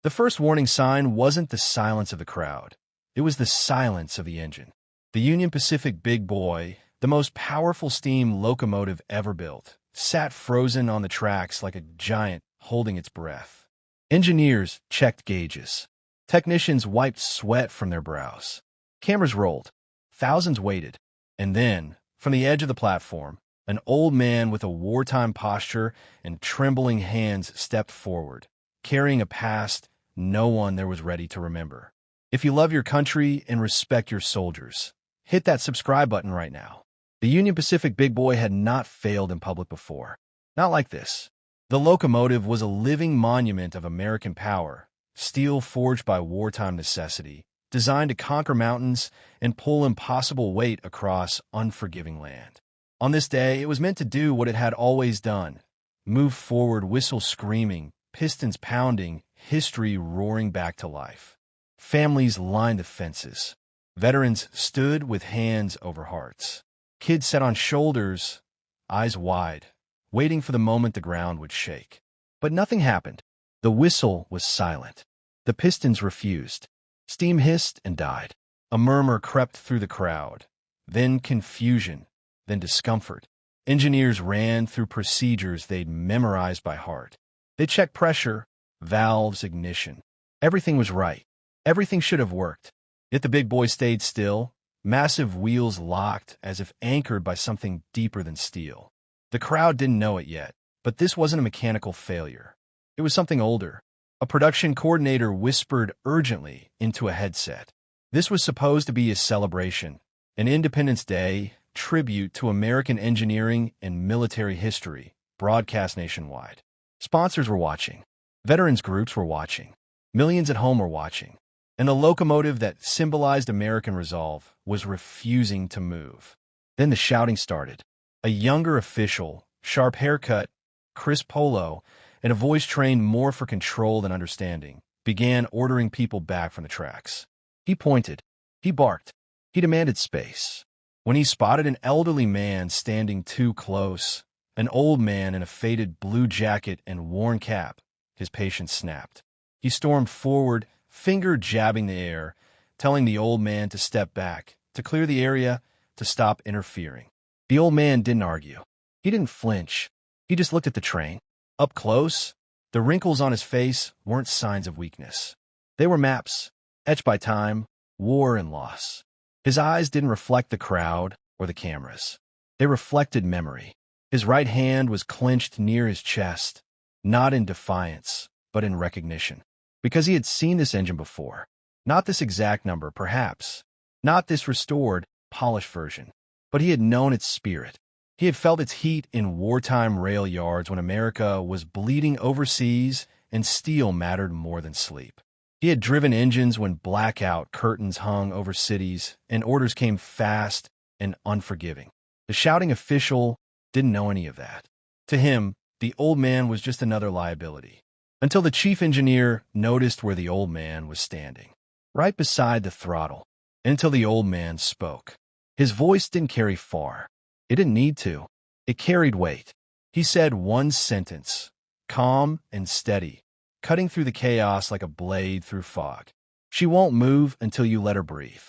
The first warning sign wasn't the silence of the crowd. It was the silence of the engine. The Union Pacific Big Boy, the most powerful steam locomotive ever built, sat frozen on the tracks like a giant holding its breath. Engineers checked gauges. Technicians wiped sweat from their brows. Cameras rolled. Thousands waited. And then, from the edge of the platform, an old man with a wartime posture and trembling hands stepped forward, carrying a past no one there was ready to remember. If you love your country and respect your soldiers, hit that subscribe button right now. The Union Pacific Big Boy had not failed in public before. Not like this. The locomotive was a living monument of American power, steel forged by wartime necessity, designed to conquer mountains and pull impossible weight across unforgiving land. On this day, it was meant to do what it had always done: move forward, whistle screaming, pistons pounding, history roaring back to life. Families lined the fences. Veterans stood with hands over hearts. Kids sat on shoulders, eyes wide, waiting for the moment the ground would shake. But nothing happened. The whistle was silent. The pistons refused. Steam hissed and died. A murmur crept through the crowd. Then confusion, then discomfort. Engineers ran through procedures they'd memorized by heart. They checked pressure, valves, ignition. Everything was right. Everything should have worked. Yet the big boy stayed still, massive wheels locked as if anchored by something deeper than steel. The crowd didn't know it yet, but this wasn't a mechanical failure. It was something older. A production coordinator whispered urgently into a headset. This was supposed to be a celebration, an Independence Day tribute to American engineering and military history, broadcast nationwide. Sponsors were watching. Veterans groups were watching. Millions at home were watching. And the locomotive that symbolized American resolve was refusing to move. Then the shouting started. A younger official, sharp haircut, crisp polo, and a voice trained more for control than understanding, began ordering people back from the tracks. He pointed. He barked. He demanded space. When he spotted an elderly man standing too close, an old man in a faded blue jacket and worn cap, his patience snapped. He stormed forward, finger jabbing the air, telling the old man to step back, to clear the area, to stop interfering. The old man didn't argue. He didn't flinch. He just looked at the train. Up close, the wrinkles on his face weren't signs of weakness. They were maps, etched by time, war, and loss. His eyes didn't reflect the crowd or the cameras. They reflected memory. His right hand was clenched near his chest, not in defiance, but in recognition. Because he had seen this engine before. Not this exact number, perhaps. Not this restored, polished version. But he had known its spirit. He had felt its heat in wartime rail yards when America was bleeding overseas and steel mattered more than sleep. He had driven engines when blackout curtains hung over cities and orders came fast and unforgiving. The shouting official didn't know any of that. To him, the old man was just another liability. Until the chief engineer noticed where the old man was standing, right beside the throttle, until the old man spoke. His voice didn't carry far. It didn't need to. It carried weight. He said one sentence, calm and steady, cutting through the chaos like a blade through fog. She won't move until you let her breathe.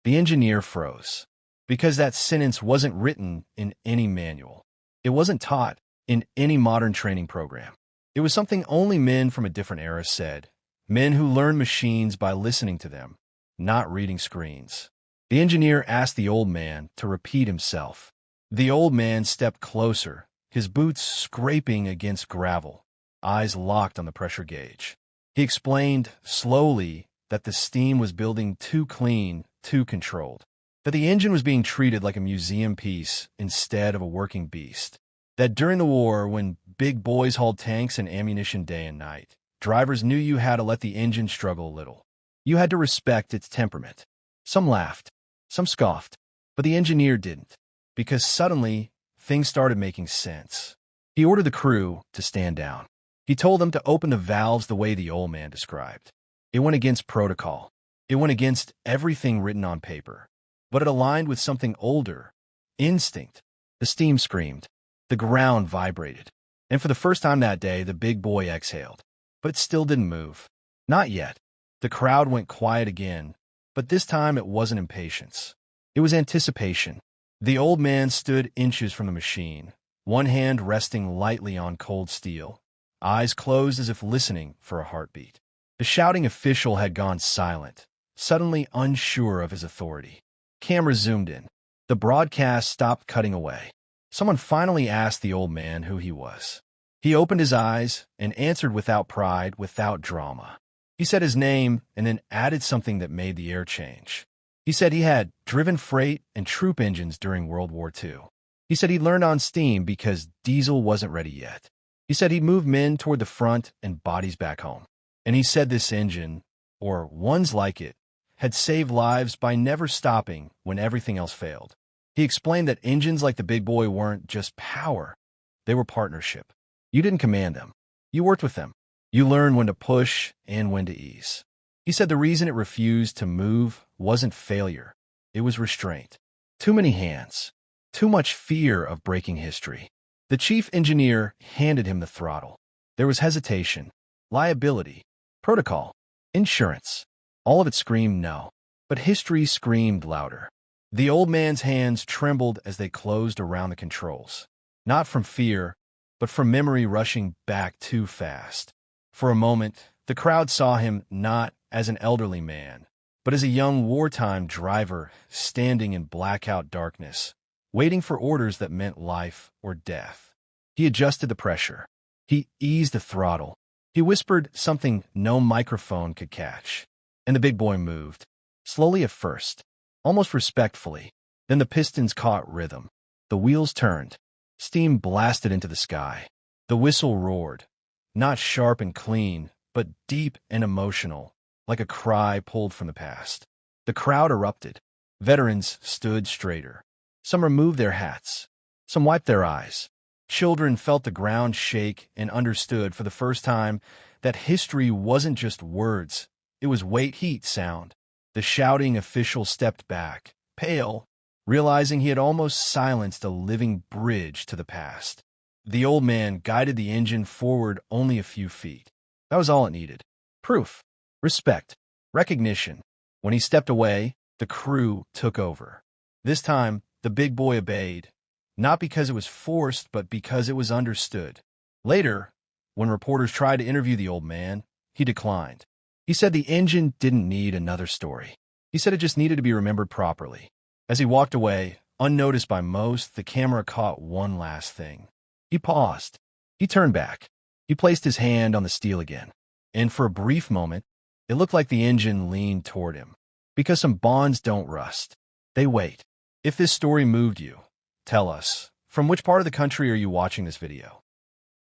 The engineer froze, because that sentence wasn't written in any manual. It wasn't taught in any modern training program. It was something only men from a different era said, men who learned machines by listening to them, not reading screens. The engineer asked the old man to repeat himself. The old man stepped closer, his boots scraping against gravel, eyes locked on the pressure gauge. He explained, slowly, that the steam was building too clean, too controlled. That the engine was being treated like a museum piece instead of a working beast. That during the war, when big boys hauled tanks and ammunition day and night, drivers knew you had to let the engine struggle a little. You had to respect its temperament. Some laughed, some scoffed, but the engineer didn't, because suddenly things started making sense. He ordered the crew to stand down. He told them to open the valves the way the old man described. It went against protocol. It went against everything written on paper. But it aligned with something older, instinct. The steam screamed. The ground vibrated. And for the first time that day, the big boy exhaled. But it still didn't move. Not yet. The crowd went quiet again, but this time it wasn't impatience. It was anticipation. The old man stood inches from the machine, one hand resting lightly on cold steel, eyes closed as if listening for a heartbeat. The shouting official had gone silent, suddenly unsure of his authority. Camera zoomed in. The broadcast stopped cutting away. Someone finally asked the old man who he was. He opened his eyes and answered without pride, without drama. He said his name and then added something that made the air change. He said he had driven freight and troop engines during World War II. He said he learned on steam because diesel wasn't ready yet. He said he'd moved men toward the front and bodies back home. And he said this engine, or ones like it, had saved lives by never stopping when everything else failed. He explained that engines like the Big Boy weren't just power. They were partnership. You didn't command them. You worked with them. You learned when to push and when to ease. He said the reason it refused to move wasn't failure. It was restraint. Too many hands. Too much fear of breaking history. The chief engineer handed him the throttle. There was hesitation, liability, protocol, insurance. All of it screamed no. But history screamed louder. The old man's hands trembled as they closed around the controls. Not from fear, but from memory rushing back too fast. For a moment, the crowd saw him not as an elderly man, but as a young wartime driver standing in blackout darkness, waiting for orders that meant life or death. He adjusted the pressure. He eased the throttle. He whispered something no microphone could catch. And the Big Boy moved, slowly at first, almost respectfully. Then the pistons caught rhythm. The wheels turned. Steam blasted into the sky. The whistle roared, not sharp and clean, but deep and emotional, like a cry pulled from the past. The crowd erupted. Veterans stood straighter. Some removed their hats. Some wiped their eyes. Children felt the ground shake and understood for the first time that history wasn't just words. It was weight, heat, sound. The shouting official stepped back, pale, realizing he had almost silenced a living bridge to the past. The old man guided the engine forward only a few feet. That was all it needed. Proof, respect, recognition. When he stepped away, the crew took over. This time, the Big Boy obeyed, not because it was forced, but because it was understood. Later, when reporters tried to interview the old man, he declined. He said the engine didn't need another story. He said it just needed to be remembered properly. As he walked away, unnoticed by most, the camera caught one last thing. He paused. He turned back. He placed his hand on the steel again. And for a brief moment, it looked like the engine leaned toward him. Because some bonds don't rust. They wait. If this story moved you, tell us. From which part of the country are you watching this video?